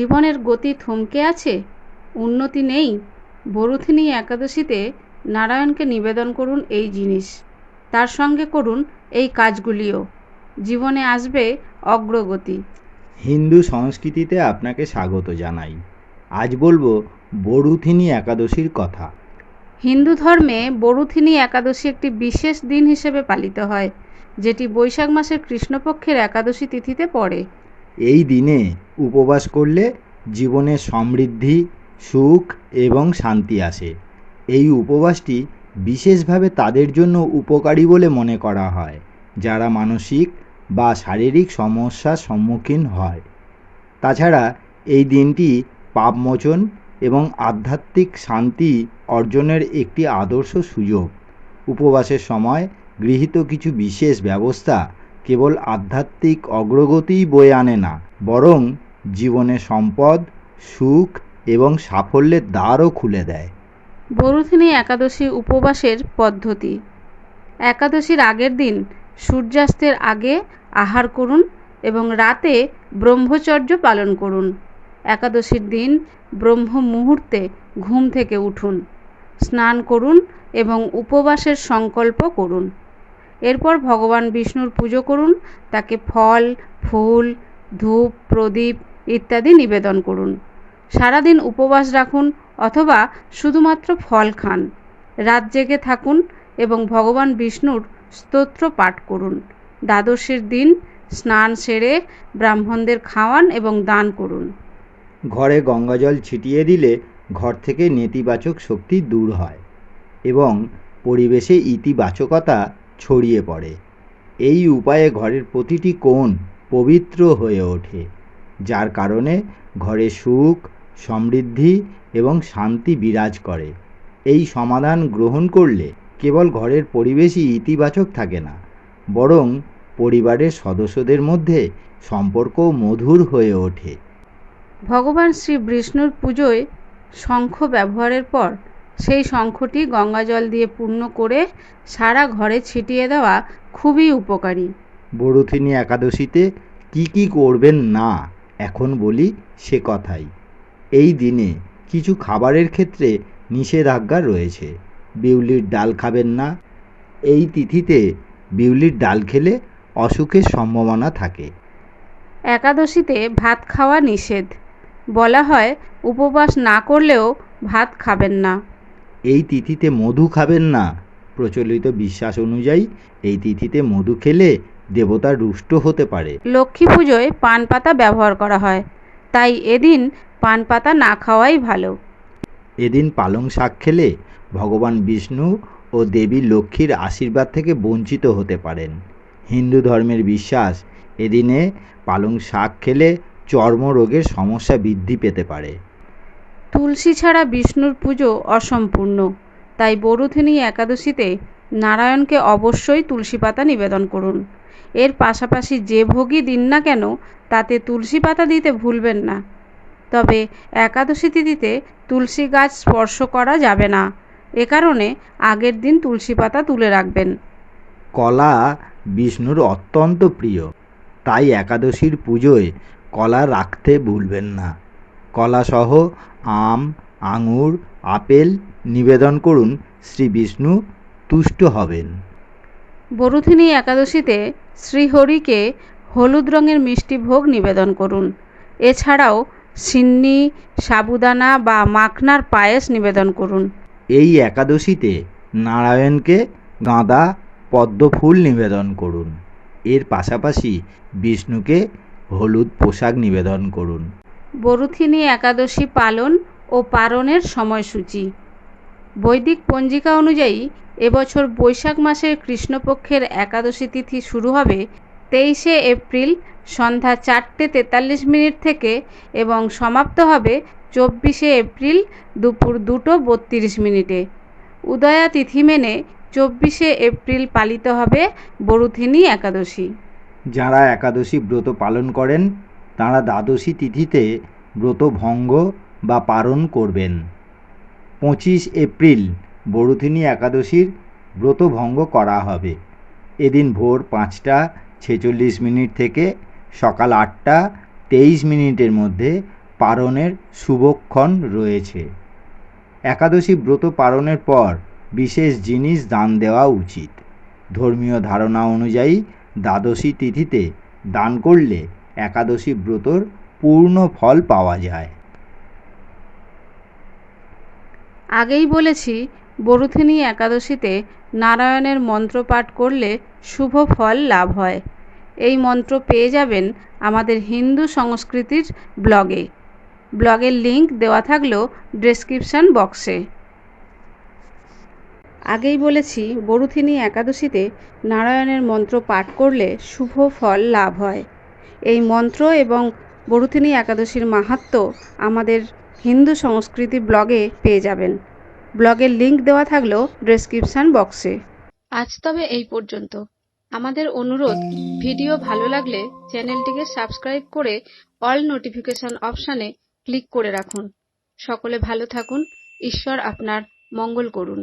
জীবনের গতি থমকে আছে, উন্নতি নেই। বরুথিনী একাদশীতে নারায়ণকে নিবেদন করুন এই জিনিস, তার সঙ্গে করুন এই কাজগুলিও, জীবনে আসবে অগ্রগতি। হিন্দু সংস্কৃতিতে আপনাকে স্বাগত জানাই। আজ বলবো বরুথিনী একাদশীর কথা। হিন্দু ধর্মে বরুথিনী একাদশী একটি বিশেষ দিন হিসেবে পালিত হয়, যেটি বৈশাখ মাসের কৃষ্ণপক্ষের একাদশী তিথিতে পড়ে। এই দিনে উপবাস করলে জীবনে সমৃদ্ধি, সুখ এবং শান্তি আসে। এই উপবাসটি বিশেষভাবে তাদের জন্য উপকারী বলে মনে করা হয় যারা মানসিক বা শারীরিক সমস্যার সম্মুখীন হয়। তাছাড়া এই দিনটি পাপমোচন এবং আধ্যাত্মিক শান্তি অর্জনের একটি আদর্শ সুযোগ। উপবাসের সময় গৃহীত কিছু বিশেষ ব্যবস্থা কেবল আধ্যাত্মিক অগ্রগতিই বয়ে আনে না, বরং জীবনে সম্পদ, সুখ এবং সাফল্যের দ্বারও খুলে দেয়। বরুথিনী একাদশী উপবাসের পদ্ধতি: একাদশীর আগের দিন সূর্যাস্তের আগে আহার করুন এবং রাতে ব্রহ্মচর্য পালন করুন। একাদশীর দিন ব্রহ্ম মুহূর্তে ঘুম থেকে উঠুন, স্নান করুন এবং উপবাসের সংকল্প করুন। এরপর ভগবান বিষ্ণুর পুজো করুন, তাকে ফল, ফুল, ধূপ, প্রদীপ ইত্যাদি নিবেদন করুন। সারাদিন উপবাস রাখুন অথবা শুধুমাত্র ফল খান। রাত জেগে থাকুন এবং ভগবান বিষ্ণুর স্তোত্র পাঠ করুন। দ্বাদশীর দিন স্নান সেরে ব্রাহ্মণদের খাওয়ান এবং দান করুন। ঘরে গঙ্গাজল ছিটিয়ে দিলে ঘর থেকে নেতিবাচক শক্তি দূর হয় এবং পরিবেশে ইতিবাচকতা ছড়িয়ে পড়ে। এই উপায়ে ঘরের প্রতিটি কোণ পবিত্র হয়ে ওঠে, যার কারণে ঘরে সুখ, সমৃদ্ধি এবং শান্তি বিরাজ করে। এই সমাধান গ্রহণ করলে কেবল ঘরের পরিবেশই ইতিবাচক থাকে না, বরং পরিবারের সদস্যদের মধ্যে সম্পর্ক মধুর হয়ে ওঠে। ভগবান শ্রী বিষ্ণুর পুজোয় শঙ্খ ব্যবহারের পর সেই শঙ্খটি গঙ্গাজল দিয়ে পূর্ণ করে সারা ঘরে ছিটিয়ে দেওয়া খুবই উপকারী। বরুথিনী একাদশীতে কি করবেন না এখন বলি সে কথাই। এই দিনে কিছু খাবারের ক্ষেত্রে নিষেধাজ্ঞা রয়েছে। বিউলির ডাল খাবেন না। এই তিথিতে বিউলির ডাল খেলে অসুখের সম্ভাবনা থাকে। একাদশীতে ভাত খাওয়া নিষেধ। বলা হয় উপবাস না করলেও ভাত খাবেন না। এই তিথিতে মধু খাবেন না। প্রচলিত বিশ্বাস অনুযায়ী এই তিথিতে মধু খেলে দেবতা রুষ্ট হতে পারে। লক্ষ্মী পুজোয় পান পাতা ব্যবহার করা হয়, তাই এদিন পান পাতা না খাওয়াই ভালো। এদিন পালং শাক খেলে ভগবান বিষ্ণু ও দেবী লক্ষ্মীর আশীর্বাদ থেকে বঞ্চিত হতে পারেন। হিন্দু ধর্মের বিশ্বাস এদিনে পালং শাক খেলে চর্মরোগের সমস্যা বৃদ্ধি পেতে পারে। তুলসী ছাড়া বিষ্ণুর পুজো অসম্পূর্ণ, তাই বরুথিনী একাদশীতে নারায়ণকে অবশ্যই তুলসী পাতা নিবেদন করুন। এর পাশাপাশি যে ভোগই দিন না কেন তাতে তুলসী পাতা দিতে ভুলবেন না। তবে একাদশী তিথিতে তুলসী গাছ স্পর্শ করা যাবে না, এ কারণে আগের দিন তুলসী পাতা তুলে রাখবেন। কলা বিষ্ণুর অত্যন্ত প্রিয়, তাই একাদশীর পুজোয় কলা রাখতে ভুলবেন না। কলাসহ আম, আঙুর, আপেল নিবেদন করুন, শ্রী বিষ্ণু তুষ্ট হবেন। বরুথিনী একাদশীতে শ্রীহরিকে হলুদ রঙের মিষ্টি ভোগ নিবেদন করুন। এছাড়াও সিন্নি, সাবুদানা বা মাখনার পায়েস নিবেদন করুন। এই একাদশীতে নারায়ণকে গাঁদা, পদ্ম ফুল নিবেদন করুন। এর পাশাপাশি বিষ্ণুকে হলুদ পোশাক নিবেদন করুন। বরুথিনী একাদশী পালন ও পারণের সময়সূচি: বৈদিক পঞ্জিকা অনুযায়ী এবছর বৈশাখ মাসের কৃষ্ণপক্ষের একাদশী তিথি শুরু হবে 23শে এপ্রিল সন্ধ্যা 4:43 থেকে এবং সমাপ্ত হবে 24শে এপ্রিল দুপুর 2:32। উদয়া তিথি মেনে 24শে এপ্রিল পালিত হবে বরুথিনী একাদশী। যারা একাদশী ব্রত পালন করেন তাঁরা দ্বাদশী তিথিতে ব্রত ভঙ্গ বা পারণ করবেন। 25 এপ্রিল বরুথিনী একাদশীর ব্রত ভঙ্গ করা হবে। এদিন ভোর 5:46 থেকে সকাল 8:23 মধ্যে পালনের শুভক্ষণ রয়েছে। একাদশী ব্রত পালনের পর বিশেষ জিনিস দান দেওয়া উচিত। ধর্মীয় ধারণা অনুযায়ী দ্বাদশী তিথিতে দান করলে একাদশী ব্রতর পূর্ণ ফল পাওয়া যায়। আগেই বলেছি, বরুথিনী একাদশীতে নারায়ণের মন্ত্র পাঠ করলে শুভ ফল লাভ হয়। এই মন্ত্র পেয়ে যাবেন আমাদের হিন্দু সংস্কৃতির ব্লগের লিংক দেওয়া থাকলো ডেসক্রিপশন বক্সে। আগেই বলেছি, বরুথিনী একাদশীতে নারায়ণের মন্ত্র পাঠ করলে শুভ ফল লাভ হয়। এই মন্ত্র এবং বরুথিনী একাদশীর মাহাত্ম্য আমাদের হিন্দু সংস্কৃতি ব্লগে পেয়ে যাবেন। ব্লগের লিংক দেওয়া থাকলো ডেসক্রিপশন বক্সে। আজ তবে এই পর্যন্ত। আমাদের অনুরোধ, ভিডিও ভালো লাগলে চ্যানেলটিকে সাবস্ক্রাইব করে অল নোটিফিকেশন অপশানে ক্লিক করে রাখুন। সকলে ভালো থাকুন। ঈশ্বর আপনার মঙ্গল করুন।